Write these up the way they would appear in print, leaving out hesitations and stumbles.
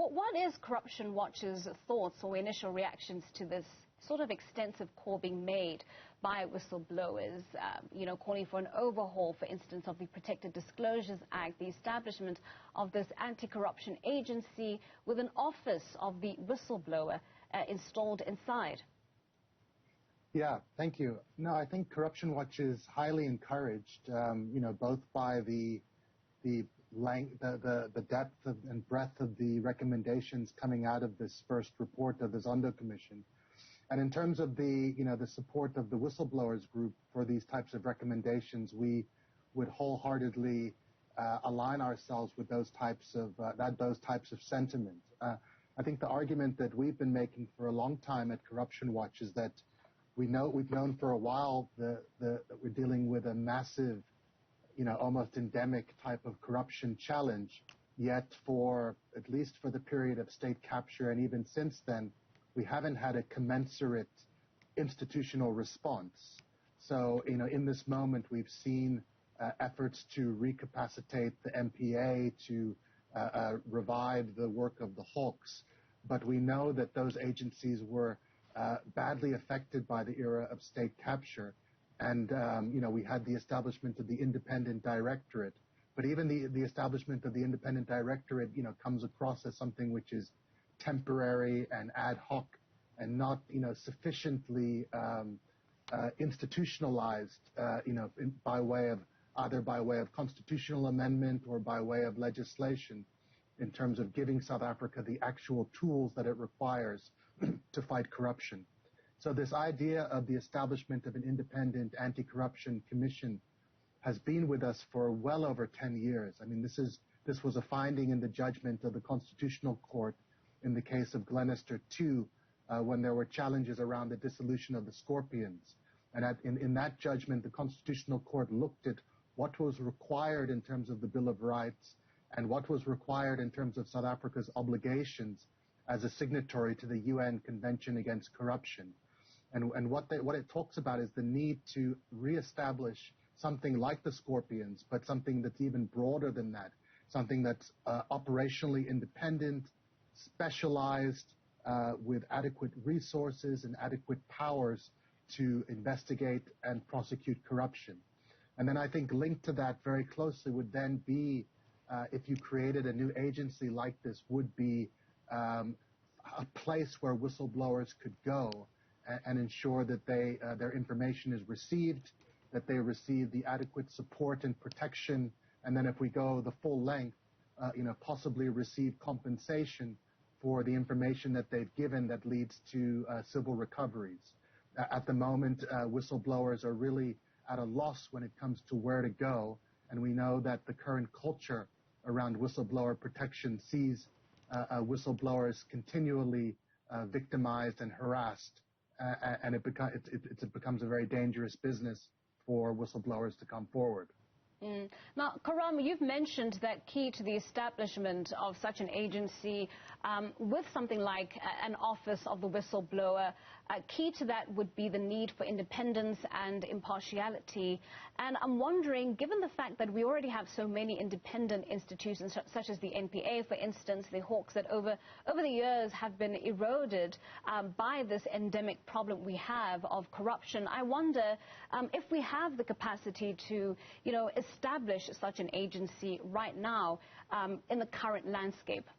What is Corruption Watch's thoughts or initial reactions to this sort of extensive call being made by whistleblowers, calling for an overhaul, for instance, of the Protected Disclosures Act, the establishment of this anti-corruption agency with an office of the whistleblower installed inside? Yeah, thank you. No, I think Corruption Watch is highly encouraged, both by the depth and breadth of the recommendations coming out of this first report of the Zondo Commission. And in terms of the support of the whistleblowers group for these types of recommendations, we would wholeheartedly align ourselves with those types of sentiment. I think the argument that we've been making for a long time at Corruption Watch is that we've known for a while that we're dealing with a massive, almost endemic type of corruption challenge. Yet at least for the period of state capture and even since then, we haven't had a commensurate institutional response. So, in this moment, we've seen efforts to recapacitate the MPA, to revive the work of the Hawks. But we know that those agencies were badly affected by the era of state capture. And, we had the establishment of the Independent Directorate. But even the establishment of the Independent Directorate, comes across as something which is temporary and ad hoc and not, sufficiently institutionalized, by way of constitutional amendment or by way of legislation in terms of giving South Africa the actual tools that it requires to fight corruption. So this idea of the establishment of an independent anti-corruption commission has been with us for well over 10 years. I mean, this was a finding in the judgment of the Constitutional Court in the case of Glenister 2, when there were challenges around the dissolution of the Scorpions. And in that judgment, the Constitutional Court looked at what was required in terms of the Bill of Rights and what was required in terms of South Africa's obligations as a signatory to the UN Convention Against Corruption. And what it talks about is the need to reestablish something like the Scorpions, but something that's even broader than that, something that's operationally independent, specialized, with adequate resources and adequate powers to investigate and prosecute corruption. And then I think linked to that very closely would then be, if you created a new agency like this, would be a place where whistleblowers could go and ensure that their information is received, that they receive the adequate support and protection, and then if we go the full length, possibly receive compensation for the information that they've given that leads to civil recoveries. At the moment, whistleblowers are really at a loss when it comes to where to go, and we know that the current culture around whistleblower protection sees whistleblowers continually victimized and harassed, and it becomes a very dangerous business for whistleblowers to come forward. Now, Karam, you've mentioned that key to the establishment of such an agency with something like an office of the whistleblower, key to that would be the need for independence and impartiality. And I'm wondering, given the fact that we already have so many independent institutions, such as the NPA, for instance, the Hawks, that over the years have been eroded by this endemic problem we have of corruption, I wonder if we have the capacity to, establish such an agency right now in the current landscape.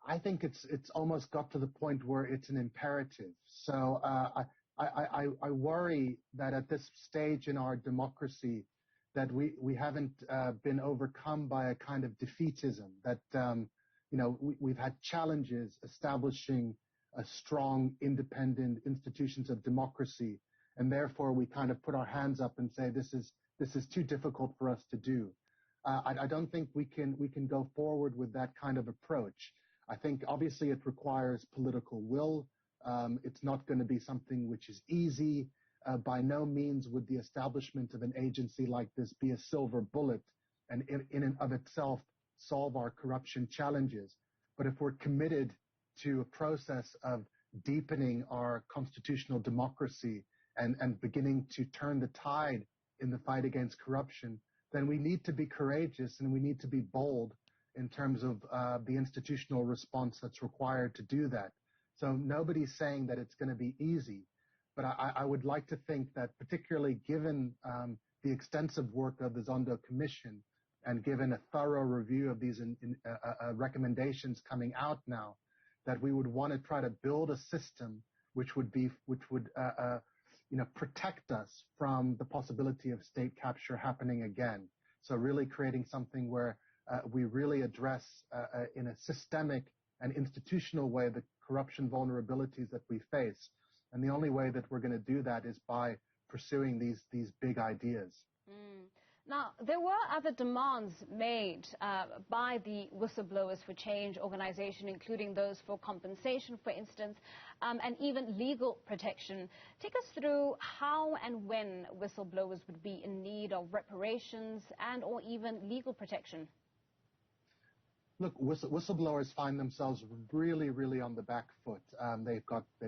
I think it's almost got to the point where it's an imperative. So I worry that at this stage in our democracy that we haven't been overcome by a kind of defeatism, that we've had challenges establishing a strong, independent institutions of democracy, and therefore we kind of put our hands up and say this is too difficult for us to do. I don't think we can go forward with that kind of approach. I think obviously it requires political will. It's not going to be something which is easy. By no means would the establishment of an agency like this be a silver bullet and in and of itself solve our corruption challenges. But if we're committed to a process of deepening our constitutional democracy and beginning to turn the tide in the fight against corruption, then we need to be courageous and we need to be bold in terms of the institutional response that's required to do that. So nobody's saying that it's going to be easy, but I would like to think that, particularly given the extensive work of the Zondo Commission and given a thorough review of these recommendations coming out now, that we would want to try to build a system which would protect us from the possibility of state capture happening again. So really creating something where we really address in a systemic and institutional way the corruption vulnerabilities that we face. And the only way that we're going to do that is by pursuing these big ideas. Now, there were other demands made by the Whistleblowers for Change organization, including those for compensation, for instance, and even legal protection. Take us through how and when whistleblowers would be in need of reparations and or even legal protection. Look, whistleblowers find themselves really, really on the back foot. They've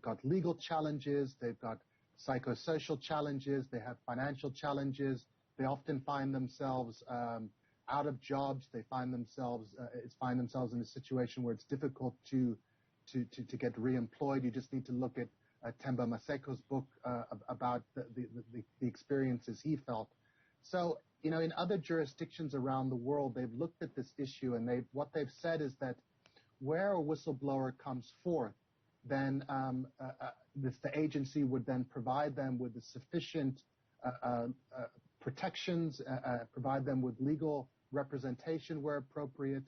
got legal challenges, they've got psychosocial challenges, they have financial challenges. They often find themselves out of jobs. They find themselves in a situation where it's difficult to get reemployed. You just need to look at Themba Maseko's book about the experiences he felt. So, in other jurisdictions around the world, they've looked at this issue, and what they've said is that where a whistleblower comes forth, then the agency would then provide them with the sufficient protections, provide them with legal representation where appropriate.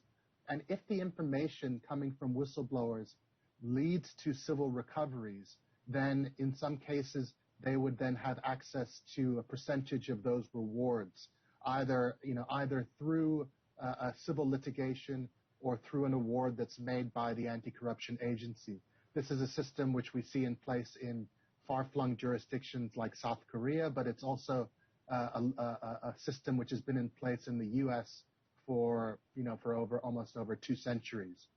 And if the information coming from whistleblowers leads to civil recoveries, then in some cases they would then have access to a percentage of those rewards, either through a civil litigation or through an award that's made by the anti-corruption agency. This is a system which we see in place in far-flung jurisdictions like South Korea, but it's also a system which has been in place in the U.S. for almost over 2 centuries.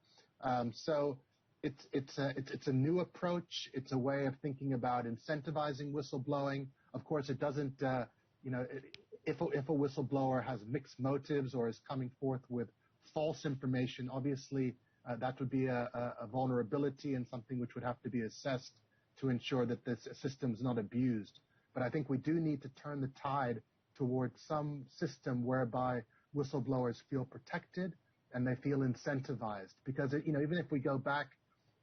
So it's a new approach. It's a way of thinking about incentivizing whistleblowing. Of course, it doesn't. If a whistleblower has mixed motives or is coming forth with false information, obviously that would be a vulnerability and something which would have to be assessed to ensure that this system is not abused. But I think we do need to turn the tide towards some system whereby whistleblowers feel protected and they feel incentivized. Because, even if we go back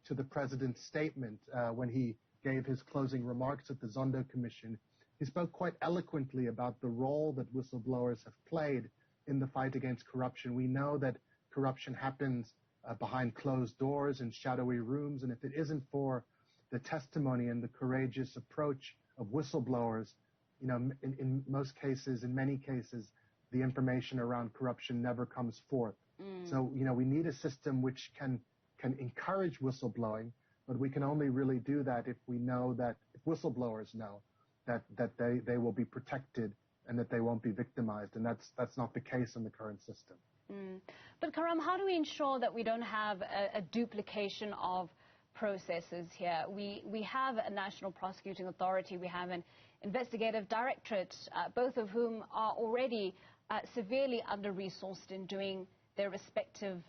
to the president's statement when he gave his closing remarks at the Zondo Commission, he spoke quite eloquently about the role that whistleblowers have played in the fight against corruption. We know that corruption happens behind closed doors in shadowy rooms, and if it isn't for the testimony and the courageous approach of whistleblowers, in many cases, the information around corruption never comes forth. So, we need a system which can encourage whistleblowing, but we can only really do that if we know that, if whistleblowers know that they will be protected and that they won't be victimized, and that's not the case in the current system. But Karam, how do we ensure that we don't have a duplication of processes here? We have a National Prosecuting Authority, we have an Investigative Directorate, both of whom are already severely under-resourced in doing their respective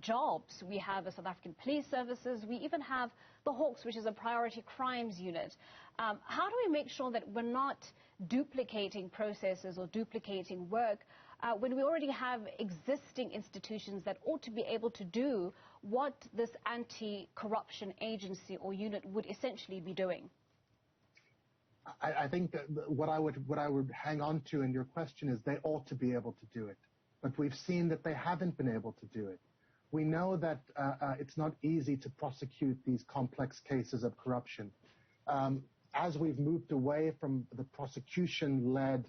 jobs. We have the South African Police Services, we even have the Hawks, which is a priority crimes unit. How do we make sure that we're not duplicating processes or duplicating work when we already have existing institutions that ought to be able to do what this anti-corruption agency or unit would essentially be doing? I think that what I would hang on to in your question is they ought to be able to do it. But we've seen that they haven't been able to do it. We know that it's not easy to prosecute these complex cases of corruption. As we've moved away from the prosecution-led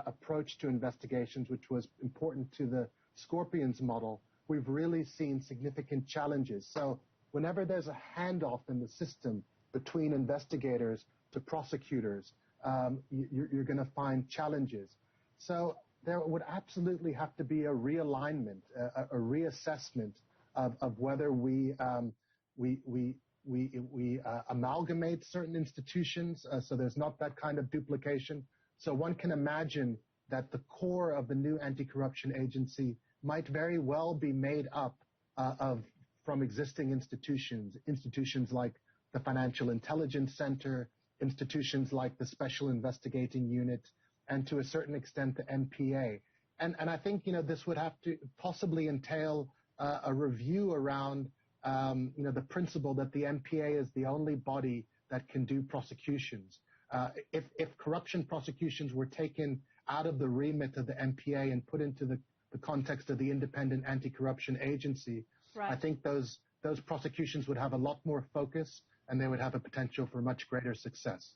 approach to investigations, which was important to the Scorpions model, we've really seen significant challenges. So whenever there's a handoff in the system between investigators to prosecutors, you're going to find challenges. So there would absolutely have to be a realignment, a reassessment of whether we amalgamate certain institutions so there's not that kind of duplication. So one can imagine that the core of the new anti-corruption agency might very well be made up from existing institutions like the Financial Intelligence Center, institutions like the Special Investigating Unit, and to a certain extent the NPA. And I think, this would have to possibly entail a review around, the principle that the NPA is the only body that can do prosecutions. If corruption prosecutions were taken out of the remit of the NPA and put into the context of the Independent Anti-Corruption Agency, right, I think those prosecutions would have a lot more focus and they would have a potential for much greater success.